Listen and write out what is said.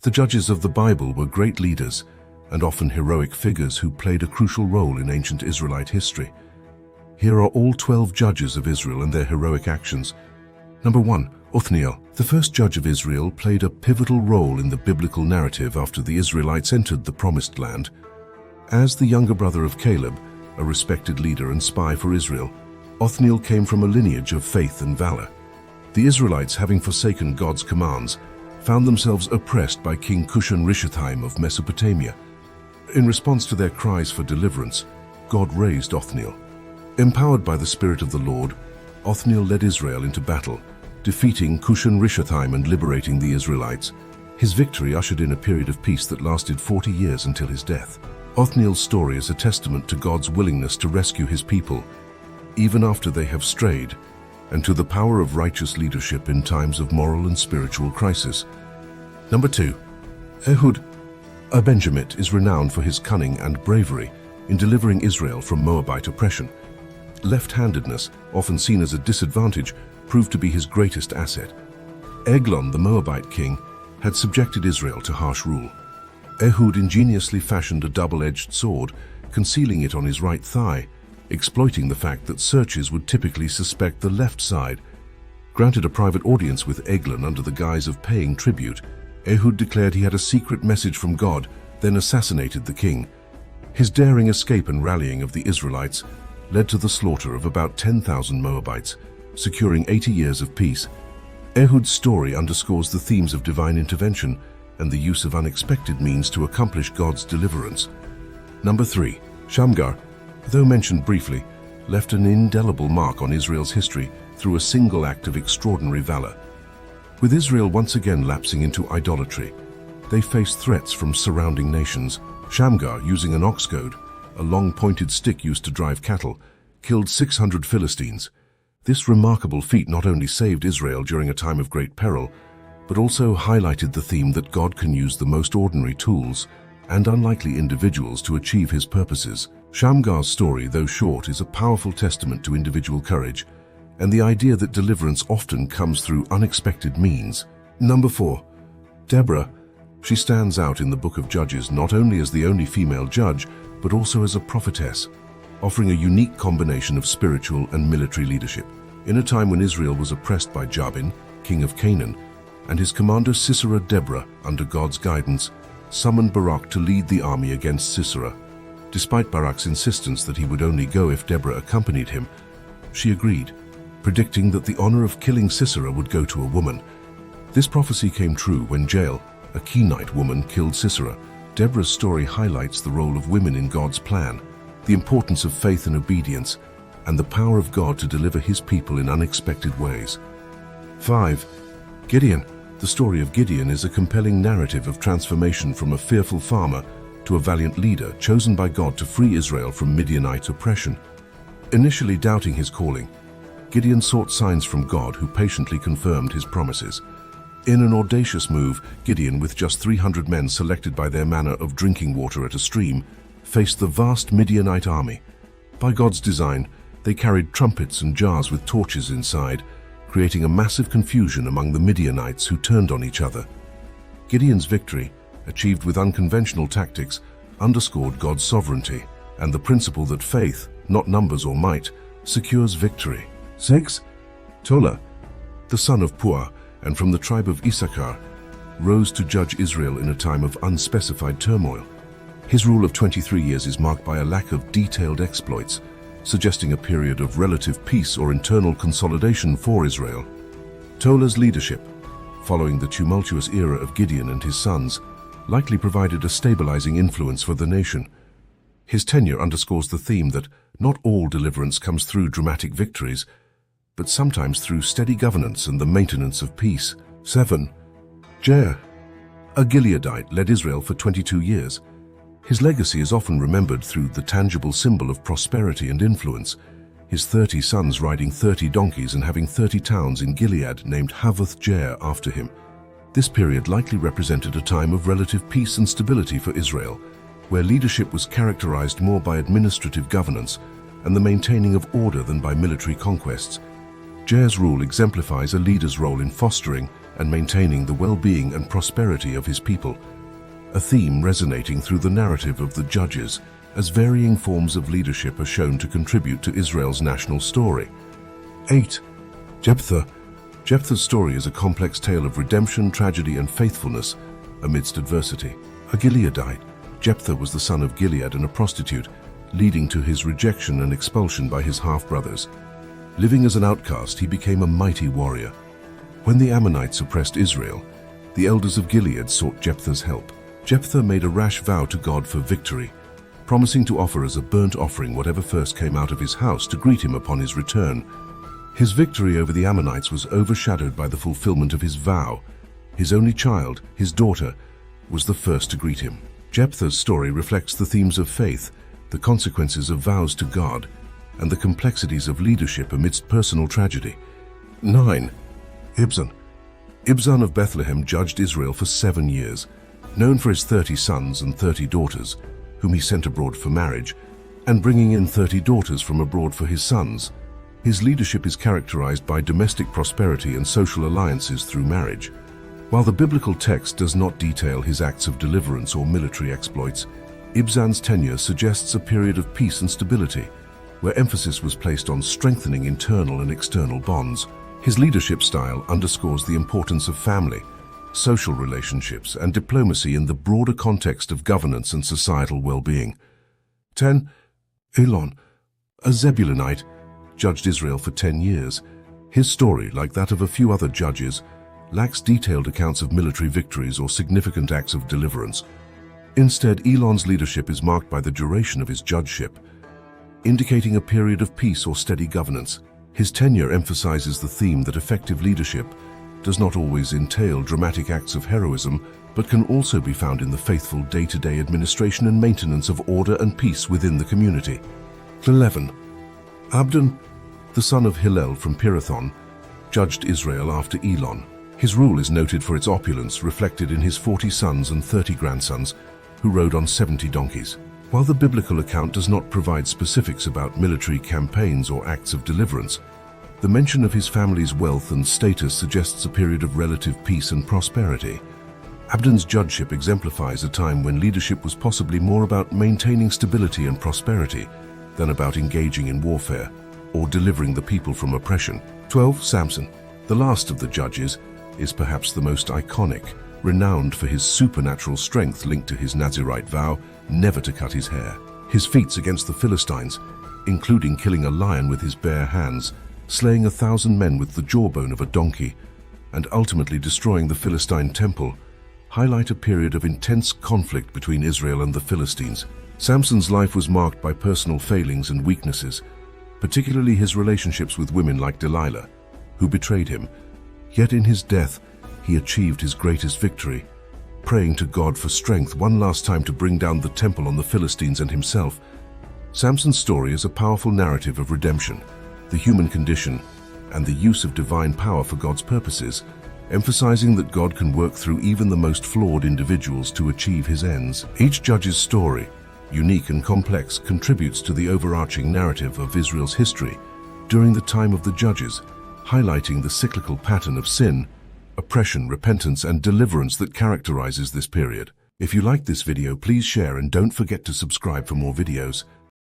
The judges of the Bible were great leaders and often heroic figures who played a crucial role in ancient Israelite history. Here are all 12 judges of Israel and their heroic actions. Number 1. Othniel. The first judge of Israel played a pivotal role in the biblical narrative after the Israelites entered the Promised Land. As the younger brother of Caleb, a respected leader and spy for Israel, Othniel came from a lineage of faith and valor. The Israelites, having forsaken God's commands, found themselves oppressed by King Cushan-Rishathaim of Mesopotamia. In response to their cries for deliverance, God raised Othniel. Empowered by the Spirit of the Lord, Othniel led Israel into battle, defeating Cushan-Rishathaim and liberating the Israelites. His victory ushered in a period of peace that lasted 40 years until his death. Othniel's story is a testament to God's willingness to rescue his people, even after they have strayed, and to the power of righteous leadership in times of moral and spiritual crisis. Number 2. Ehud. A Benjamite is renowned for his cunning and bravery in delivering Israel from Moabite oppression. Left-handedness, often seen as a disadvantage, proved to be his greatest asset. Eglon, the Moabite king, had subjected Israel to harsh rule. Ehud ingeniously fashioned a double-edged sword, concealing it on his right thigh, exploiting the fact that searchers would typically suspect the left side. Granted a private audience with Eglon under the guise of paying tribute, Ehud declared he had a secret message from God, then assassinated the king. His daring escape and rallying of the Israelites led to the slaughter of about 10,000 Moabites, securing 80 years of peace. Ehud's story underscores the themes of divine intervention and the use of unexpected means to accomplish God's deliverance. Number 3. Shamgar, though mentioned briefly, left an indelible mark on Israel's history through a single act of extraordinary valor. With Israel once again lapsing into idolatry, they faced threats from surrounding nations. Shamgar, using an ox goad, a long pointed stick used to drive cattle, killed 600 Philistines. This remarkable feat not only saved Israel during a time of great peril, but also highlighted the theme that God can use the most ordinary tools and unlikely individuals to achieve his purposes. Shamgar's story, though short, is a powerful testament to individual courage and the idea that deliverance often comes through unexpected means. Number 4. Deborah. She stands out in the book of Judges not only as the only female judge, but also as a prophetess, offering a unique combination of spiritual and military leadership. In a time when Israel was oppressed by Jabin, king of Canaan, and his commander Sisera, Deborah, under God's guidance, summoned Barak to lead the army against Sisera. Despite Barak's insistence that he would only go if Deborah accompanied him, she agreed, predicting that the honor of killing Sisera would go to a woman. This prophecy came true when Jael, a Kenite woman, killed Sisera. Deborah's story highlights the role of women in God's plan, the importance of faith and obedience, and the power of God to deliver his people in unexpected ways. 5. Gideon. The story of Gideon is a compelling narrative of transformation from a fearful farmer to a valiant leader chosen by God to free Israel from Midianite oppression. Initially doubting his calling, Gideon sought signs from God, who patiently confirmed his promises. In an audacious move, Gideon, with just 300 men selected by their manner of drinking water at a stream, faced the vast Midianite army. By God's design, they carried trumpets and jars with torches inside, creating a massive confusion among the Midianites who turned on each other. Gideon's victory, achieved with unconventional tactics, underscored God's sovereignty and the principle that faith, not numbers or might, secures victory. 6. Tola, the son of Puah and from the tribe of Issachar, rose to judge Israel in a time of unspecified turmoil. His rule of 23 years is marked by a lack of detailed exploits, suggesting a period of relative peace or internal consolidation for Israel. Tola's leadership, following the tumultuous era of Gideon and his sons, likely provided a stabilizing influence for the nation. His tenure underscores the theme that not all deliverance comes through dramatic victories, but sometimes through steady governance and the maintenance of peace. 7. Jair. A Gileadite led Israel for 22 years. His legacy is often remembered through the tangible symbol of prosperity and influence, his 30 sons riding 30 donkeys and having 30 towns in Gilead named Havoth Jair after him. This period likely represented a time of relative peace and stability for Israel, where leadership was characterized more by administrative governance and the maintaining of order than by military conquests. Jair's rule exemplifies a leader's role in fostering and maintaining the well-being and prosperity of his people, a theme resonating through the narrative of the Judges, as varying forms of leadership are shown to contribute to Israel's national story. 8. Jephthah. Jephthah's story is a complex tale of redemption, tragedy, and faithfulness amidst adversity. A Gileadite, Jephthah was the son of Gilead and a prostitute, leading to his rejection and expulsion by his half-brothers. Living as an outcast, he became a mighty warrior. When the Ammonites oppressed Israel, the elders of Gilead sought Jephthah's help. Jephthah made a rash vow to God for victory, promising to offer as a burnt offering whatever first came out of his house to greet him upon his return. His victory over the Ammonites was overshadowed by the fulfillment of his vow. His only child, his daughter, was the first to greet him. Jephthah's story reflects the themes of faith, the consequences of vows to God, and the complexities of leadership amidst personal tragedy. 9. Ibzan. Ibzan of Bethlehem judged Israel for 7 years. Known for his 30 sons and 30 daughters, whom he sent abroad for marriage, and bringing in 30 daughters from abroad for his sons, his leadership is characterized by domestic prosperity and social alliances through marriage. While the biblical text does not detail his acts of deliverance or military exploits, Ibzan's tenure suggests a period of peace and stability, where emphasis was placed on strengthening internal and external bonds. His leadership style underscores the importance of family, social relationships, and diplomacy in the broader context of governance and societal well-being. 10. Elon, a Zebulunite, judged Israel for 10 years. His story, like that of a few other judges, lacks detailed accounts of military victories or significant acts of deliverance. Instead, Elon's leadership is marked by the duration of his judgeship, indicating a period of peace or steady governance. His tenure emphasizes the theme that effective leadership does not always entail dramatic acts of heroism, but can also be found in the faithful day-to-day administration and maintenance of order and peace within the community. 11. Abdon, the son of Hillel from Pirathon, judged Israel after Elon. His rule is noted for its opulence, reflected in his 40 sons and 30 grandsons, who rode on 70 donkeys. While the biblical account does not provide specifics about military campaigns or acts of deliverance, the mention of his family's wealth and status suggests a period of relative peace and prosperity. Abdon's judgeship exemplifies a time when leadership was possibly more about maintaining stability and prosperity than about engaging in warfare or delivering the people from oppression. 12. Samson, the last of the judges, is perhaps the most iconic, renowned for his supernatural strength linked to his Nazirite vow never to cut his hair. His feats against the Philistines, including killing a lion with his bare hands, slaying 1,000 men with the jawbone of a donkey, and ultimately destroying the Philistine temple, highlight a period of intense conflict between Israel and the Philistines. Samson's life was marked by personal failings and weaknesses, particularly his relationships with women like Delilah, who betrayed him. Yet in his death, he achieved his greatest victory, praying to God for strength one last time to bring down the temple on the Philistines and himself. Samson's story is a powerful narrative of redemption, the human condition, and the use of divine power for God's purposes, emphasizing that God can work through even the most flawed individuals to achieve his ends. Each judge's story, unique and complex, contributes to the overarching narrative of Israel's history during the time of the judges, highlighting the cyclical pattern of sin, oppression, repentance, and deliverance that characterizes this period. If you liked this video, please share and don't forget to subscribe for more videos.